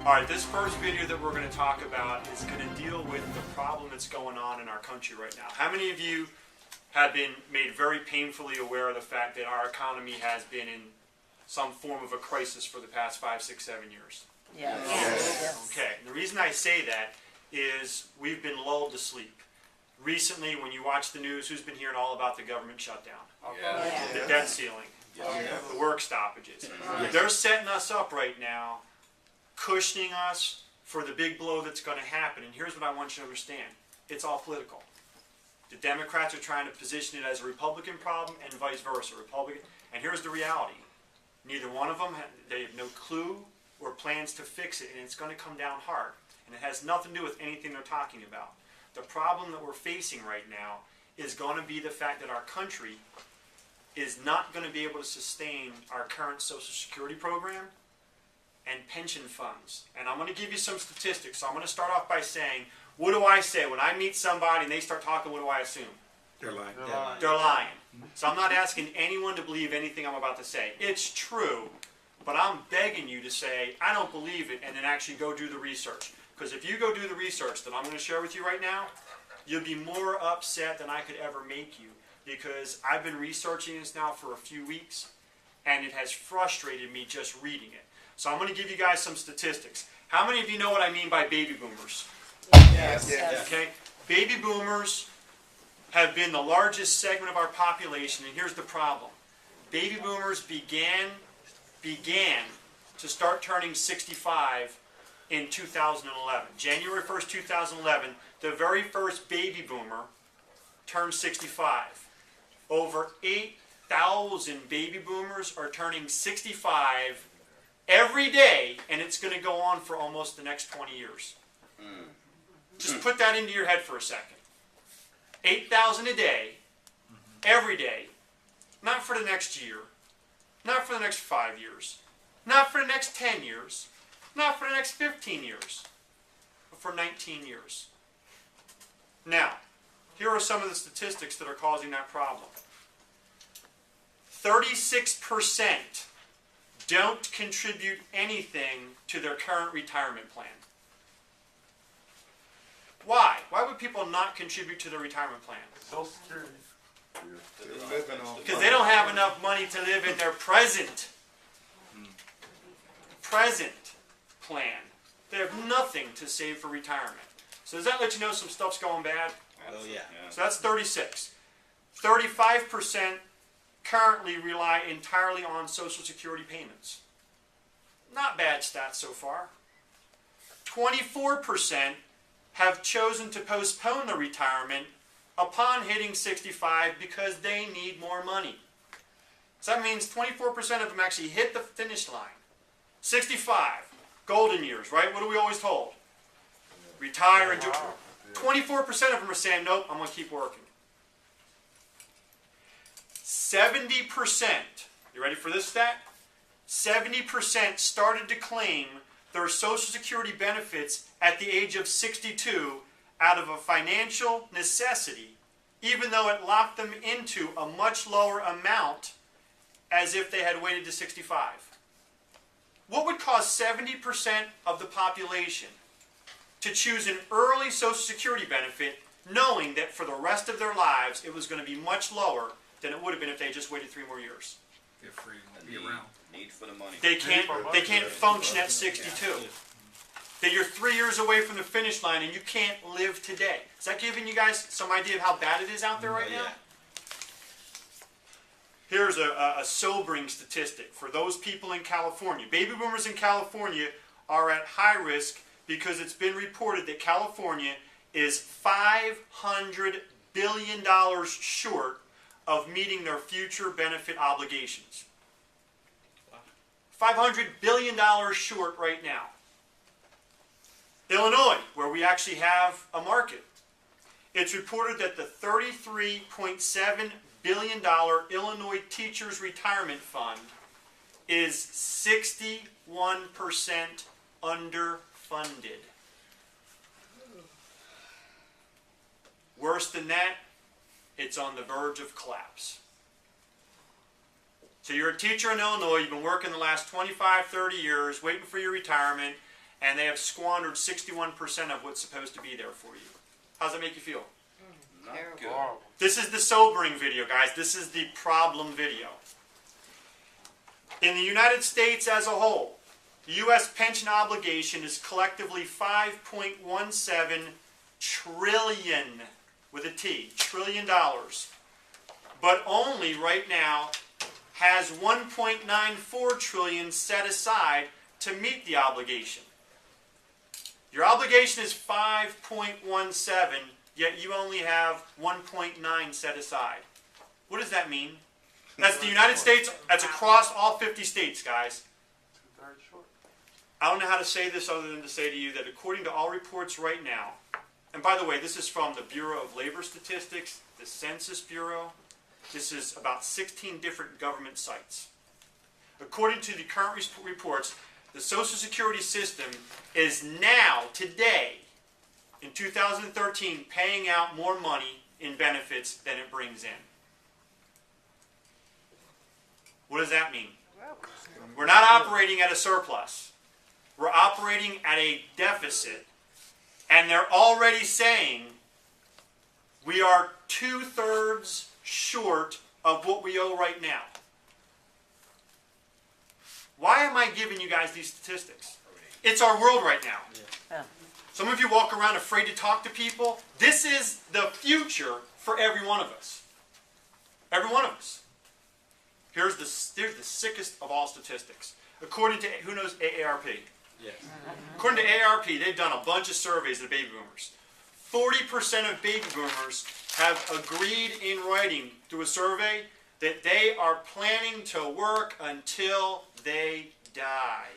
Alright, this first video that we're going to talk about is going to deal with the problem that's going on in our country right now. How many of you have been made very painfully aware of the fact that our economy has been in some form of a crisis for the past 5, 6, 7 years? Yeah. Yes. Okay, and the reason I say that is we've been lulled to sleep. Recently, when you watch the news, who's been hearing all about the government shutdown? Yeah. The debt ceiling, the work stoppages. They're setting us up right now, cushioning us for the big blow that's going to happen. And here's what I want you to understand. It's all political. The Democrats are trying to position it as a Republican problem and vice versa. And here's the reality. Neither one of them, they have no clue or plans to fix it, and it's going to come down hard. And it has nothing to do with anything they're talking about. The problem that we're facing right now is going to be the fact that our country is not going to be able to sustain our current Social Security program and pension funds. And I'm going to give you some statistics. So I'm going to start off by saying, what do I say? When I meet somebody and they start talking, what do I assume? They're lying. They're lying. So I'm not asking anyone to believe anything I'm about to say. It's true, but I'm begging you to say, I don't believe it, and then actually go do the research. Because if you go do the research that I'm going to share with you right now, you'll be more upset than I could ever make you. Because I've been researching this now for a few weeks, and it has frustrated me just reading it. So I'm going to give you guys some statistics. How many of you know what I mean by baby boomers? Yes. Okay? Baby boomers have been the largest segment of our population, and here's the problem. Baby boomers began to start turning 65 in 2011. January 1st, 2011, the very first baby boomer turned 65. Over 8,000 baby boomers are turning 65 every day, and it's going to go on for almost the next 20 years. Just put that into your head for a second. 8,000 a day, every day, not for the next year, not for the next 5 years, not for the next 10 years, not for the next 15 years, but for 19 years. Now, here are some of the statistics that are causing that problem. 36% don't contribute anything to their current retirement plan. Why? Why would people not contribute to their retirement plan? Social Security. Because they don't have enough money to live in their present plan. They have nothing to save for retirement. So does that let you know some stuff's going bad? Oh, yeah. So that's 36. 35% currently rely entirely on Social Security payments. Not bad stats so far. 24% have chosen to postpone their retirement upon hitting 65 because they need more money. So that means 24% of them actually hit the finish line. 65, golden years, right? What are we always told? Retire and do. 24% of them are saying, nope, I'm going to keep working. 70%, you ready for this stat? 70% started to claim their Social Security benefits at the age of 62 out of a financial necessity, even though it locked them into a much lower amount as if they had waited to 65. What would cause 70% of the population to choose an early Social Security benefit, knowing that for the rest of their lives it was going to be much lower than it would have been if they just waited 3 more years? They're free to be around. Need for the money. They can't function at 62. That you're 3 years away from the finish line and you can't live today. Is that giving you guys some idea of how bad it is out there right now? Here's a sobering statistic for those people in California. Baby boomers in California are at high risk because it's been reported that California is $500 billion short of meeting their future benefit obligations. $500 billion short right now. Illinois, where we actually have a market, it's reported that the $33.7 billion Illinois Teachers Retirement Fund is 61% underfunded. Worse than that, it's on the verge of collapse. So you're a teacher in Illinois, you've been working the last 25, 30 years, waiting for your retirement, and they have squandered 61% of what's supposed to be there for you. How's that make you feel? Not good. This is the sobering video, guys. This is the problem video. In the United States as a whole, the U.S. pension obligation is collectively $5.17 trillion, with a T, trillion dollars. But only right now has 1.94 trillion set aside to meet the obligation. Your obligation is 5.17, yet you only have 1.9 set aside. What does that mean? That's the United States. That's across all 50 states, guys. I don't know how to say this other than to say to you that according to all reports right now, and by the way, this is from the Bureau of Labor Statistics, the Census Bureau. This is about 16 different government sites. According to the current reports, the Social Security system is now, today, in 2013, paying out more money in benefits than it brings in. What does that mean? We're not operating at a surplus. We're operating at a deficit. And they're already saying we are 2/3 short of what we owe right now. Why am I giving you guys these statistics? It's our world right now. Yeah. Some of you walk around afraid to talk to people. This is the future for every one of us. Every one of us. Here's the sickest of all statistics. According to, who knows AARP? Yes. According to AARP, they've done a bunch of surveys of baby boomers. 40% of baby boomers have agreed in writing through a survey that they are planning to work until they die.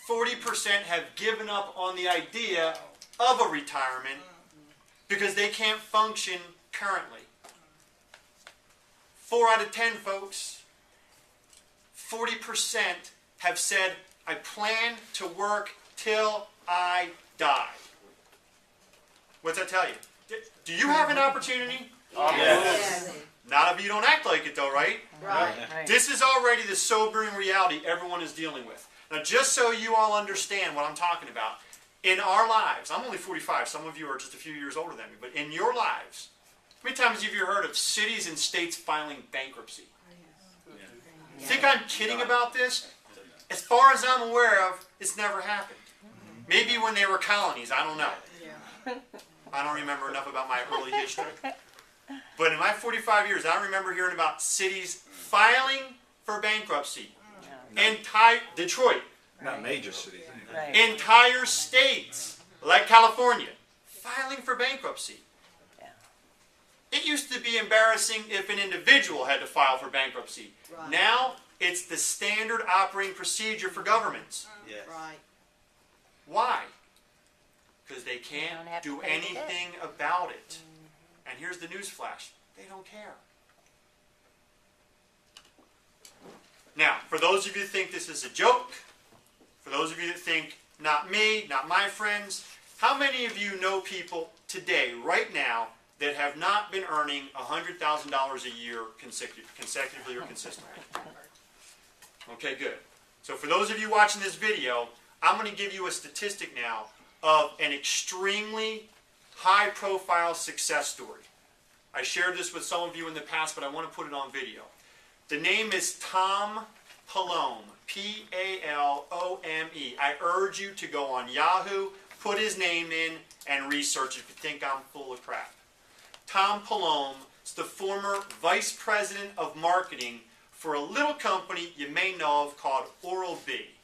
40% have given up on the idea of a retirement because they can't function currently. 4 out of 10 folks, 40% have said, I plan to work till I die. What's that tell you? Do you have an opportunity? Yes. Not if you don't act like it though, right? Right. This is already the sobering reality everyone is dealing with. Now just so you all understand what I'm talking about, in our lives, I'm only 45, some of you are just a few years older than me, but in your lives, how many times have you heard of cities and states filing bankruptcy? You think I'm kidding about this? As far as I'm aware of, it's never happened. Maybe when they were colonies, I don't know. I don't remember enough about my early history. But in my 45 years, I remember hearing about cities filing for bankruptcy. Detroit. Not major cities. Anyway. Right. Entire states, like California, filing for bankruptcy. Yeah. It used to be embarrassing if an individual had to file for bankruptcy. Right. Now, it's the standard operating procedure for governments. Yes. Right. Why? Because they don't can't have to do pay the debt. anything about it. And here's the news flash. They don't care. Now, for those of you that think this is a joke, for those of you that think, not me, not my friends, how many of you know people today, right now, that have not been earning $100,000 a year consecutively or consistently? Okay, good. So for those of you watching this video, I'm going to give you a statistic now of an extremely high-profile success story. I shared this with some of you in the past, but I want to put it on video. The name is Tom Palome, P-A-L-O-M-E. I urge you to go on Yahoo, put his name in, and research if you think I'm full of crap. Tom Palome is the former vice president of marketing for a little company you may know of called Oral-B.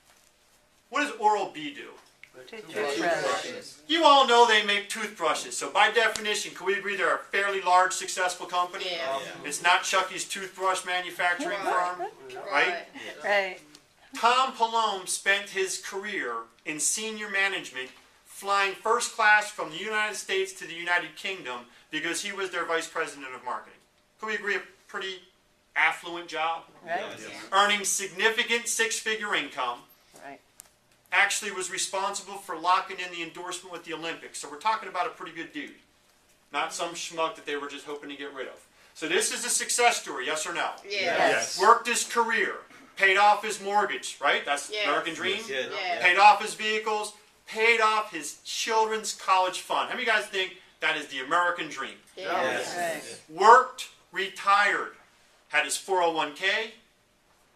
What does Oral-B do? Toothbrushes. You all know they make toothbrushes, so by definition, can we agree they're a fairly large, successful company? Yeah. It's not Chucky's toothbrush manufacturing firm, right? Right. Tom Palome spent his career in senior management flying first class from the United States to the United Kingdom because he was their vice president of marketing. Can we agree a pretty affluent job? Right. Earning significant six-figure income. Right. Actually was responsible for locking in the endorsement with the Olympics. So we're talking about a pretty good dude. Not some schmuck that they were just hoping to get rid of. So this is a success story, yes or no? Yeah. Worked his career, paid off his mortgage, right? That's Yes. American dream. Yeah. Paid off his vehicles, paid off his children's college fund. How many of you guys think that is the American dream? Yes. Right. Worked, retired, had his 401k,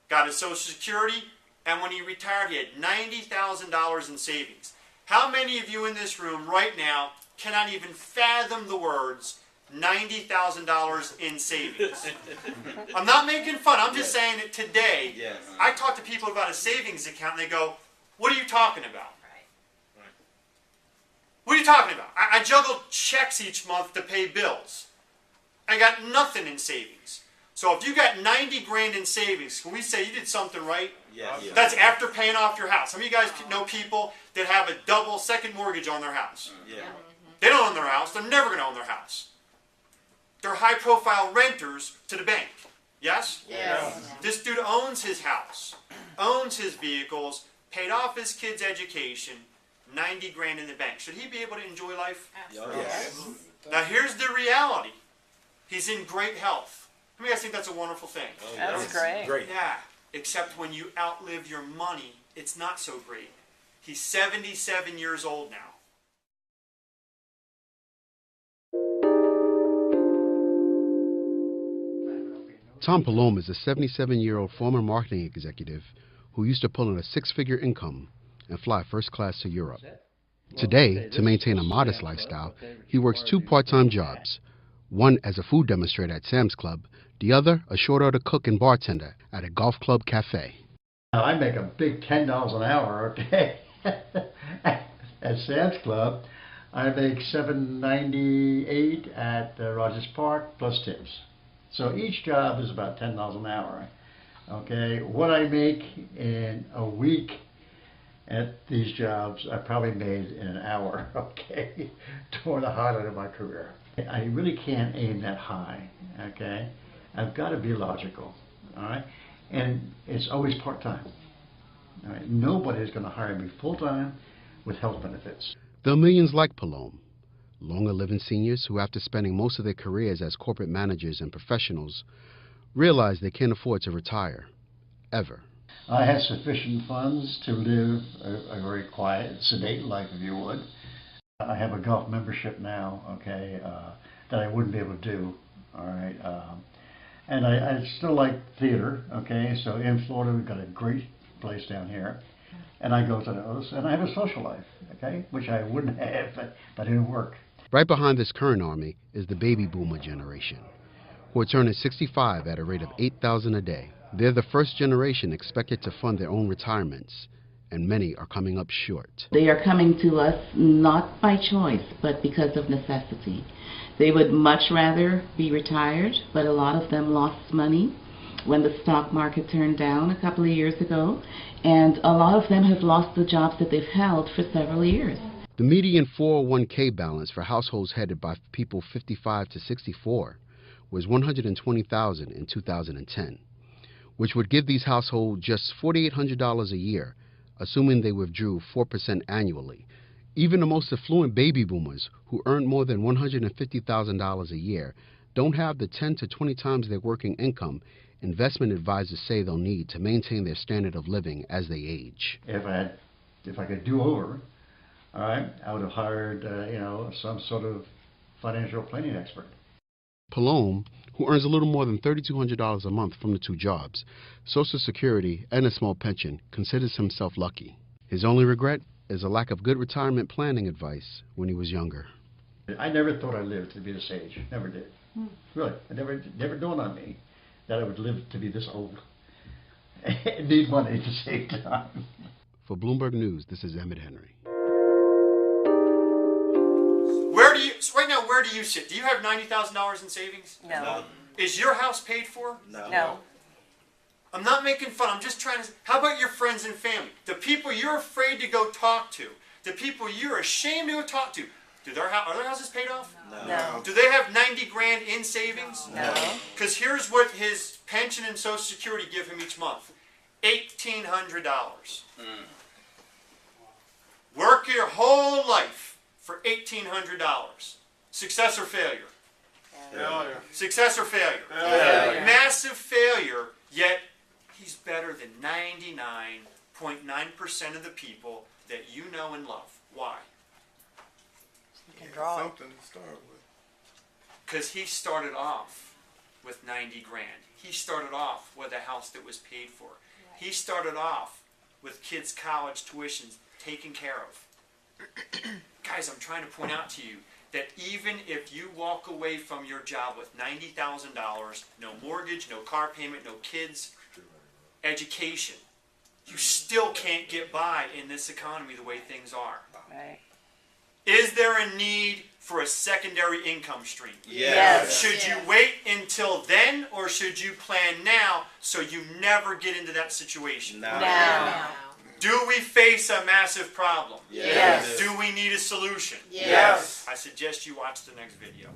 got his Social Security, and when he retired, he had $90,000 in savings. How many of you in this room right now cannot even fathom the words $90,000 in savings? I'm not making fun. I'm just saying that today, Yes. I talk to people about a savings account, and they go, "What are you talking about?" What are you talking about? I juggle checks each month to pay bills. I got nothing in savings. So if you got 90 grand in savings, can we say you did something right? Yes. That's after paying off your house. Some of you guys know people that have a double second mortgage on their house. Yeah. They don't own their house. They're never going to own their house. They're high-profile renters to the bank. Yes? Yes. This dude owns his house, owns his vehicles, paid off his kids' education, 90 grand in the bank. Should he be able to enjoy life? Yes. Now here's the reality. He's in great health. How many of you guys think that's a wonderful thing? That's great. Great. Yeah, except when you outlive your money, it's not so great. He's 77 years old now. Tom Palome is a 77-year-old former marketing executive who used to pull in a six-figure income and fly first class to Europe. Today, to maintain a modest lifestyle, he works two part-time jobs, one as a food demonstrator at Sam's Club, the other a short-order cook and bartender at a golf club cafe. I make a big $10 an hour, okay? At Sam's Club, I make $7.98 at Rogers Park plus tips. So each job is about $10 an hour. Okay, what I make in a week at these jobs, I probably made in an hour. Okay, during the highlight of my career. I really can't aim that high. Okay, I've got to be logical. All right, and it's always part-time. All right, nobody's going to hire me full-time with health benefits. There are millions like Palome, longer-living seniors who, after spending most of their careers as corporate managers and professionals, realize they can't afford to retire, ever. I had sufficient funds to live a very quiet, sedate life, if you would. I have a golf membership now, okay, that I wouldn't be able to do, all right. And I still like theater, okay, so in Florida we've got a great place down here. And I go to those, and I have a social life, okay, which I wouldn't have if I didn't work. Right behind this current army is the baby boomer generation, who are turning 65 at a rate of $8,000 a day. They're the first generation expected to fund their own retirements, and many are coming up short. They are coming to us not by choice, but because of necessity. They would much rather be retired, but a lot of them lost money when the stock market turned down a couple of years ago, and a lot of them have lost the jobs that they've held for several years. The median 401k balance for households headed by people 55 to 64 was $120,000 in 2010, which would give these households just $4,800 a year, assuming they withdrew 4% annually. Even the most affluent baby boomers, who earn more than $150,000 a year, don't have the 10 to 20 times their working income investment advisors say they'll need to maintain their standard of living as they age. If I could do over, all right, I would have hired, some sort of financial planning expert. Palome, who earns a little more than $3,200 a month from the two jobs, Social Security, and a small pension, considers himself lucky. His only regret is a lack of good retirement planning advice when he was younger. I never thought I'd live to be this age. Never did. Really. It never dawned on me that I would live to be this old and need money at the same time. For Bloomberg News, this is Emmett Henry. Right now, where do you sit? Do you have $90,000 in savings? No. Is your house paid for? No. I'm not making fun. I'm just trying to. How about your friends and family? The people you're afraid to go talk to, the people you're ashamed to go talk to. Are their houses paid off? No. Do they have 90 grand in savings? No. Because here's what his pension and Social Security give him each month: $1,800. Work your whole life for $1,800. Success or failure? Failure. Success or failure? Failure. Massive failure, yet he's better than 99.9% of the people that you know and love. Why? You can draw it. Something to start with. Because he started off with 90 grand. He started off with a house that was paid for. He started off with kids' college tuitions taken care of. Guys, I'm trying to point out to you that even if you walk away from your job with $90,000, no mortgage, no car payment, no kids, education, you still can't get by in this economy the way things are. Right. Is there a need for a secondary income stream? Yes. Should you wait until then, or should you plan now so you never get into that situation? Now. Do we face a massive problem? Yes. Do we need a solution? Yes. I suggest you watch the next video.